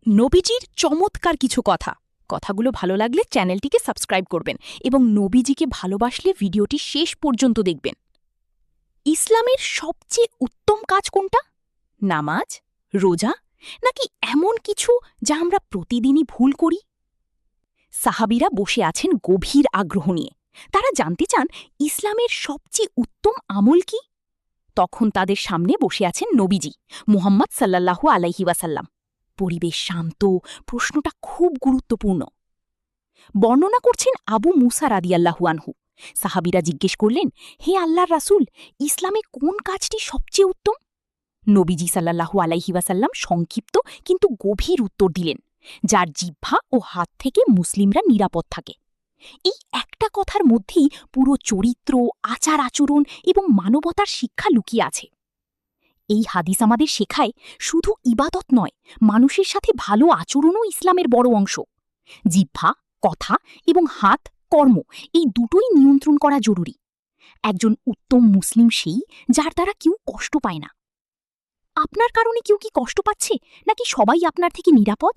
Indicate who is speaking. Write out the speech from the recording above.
Speaker 1: নবীজির চমৎকার কিছু কথাগুলো ভালো লাগলে চ্যানেলটিকে সাবস্ক্রাইব করবেন এবং নবীজিকে ভালোবাসলে ভিডিওটি শেষ পর্যন্ত দেখবেন। ইসলামের সবচেয়ে উত্তম কাজ কোনটা? নামাজ, রোজা, নাকি এমন কিছু যা আমরা প্রতিদিনই ভুল করি? সাহাবীরা বসে আছেন গভীর আগ্রহ নিয়ে। তারা জানতে চান ইসলামের সবচেয়ে উত্তম আমল কি। তখন তাদের সামনে বসে আছেন নবীজি মুহাম্মদ সাল্লাল্লাহু আলাইহি ওয়াসাল্লাম। পরিবেশ শান্ত, প্রশ্নটা খুব গুরুত্বপূর্ণ। বর্ণনা করছেন আবু মুসা রাদিয়াল্লাহু আনহু। সাহাবীরা জিজ্ঞেস করলেন, হে আল্লাহর রাসূল, ইসলামে কোন কাজটি সবচেয়ে উত্তম? নবীজি সাল্লাল্লাহু আলাইহি ওয়াসাল্লাম সংক্ষিপ্ত কিন্তু গভীর উত্তর দিলেন, যার জিহ্বা ও হাত থেকে মুসলিমরা নিরাপদ থাকে। এই একটা কথার মধ্যেই পুরো চরিত্র, আচার আচরণ এবং মানবতার শিক্ষা লুকিয়ে আছে। এই হাদিস আমাদের শেখায় শুধু ইবাদত নয়, মানুষের সাথে ভালো আচরণও ইসলামের বড় অংশ। জিহ্বা, কথা এবং হাত, কর্ম, এই দুটোই নিয়ন্ত্রণ করা জরুরি। একজন উত্তম মুসলিম সেই যার দ্বারা কেউ কষ্ট পায় না। আপনার কারণে কেউ কি কষ্ট পাচ্ছে, নাকি সবাই আপনার থেকে নিরাপদ?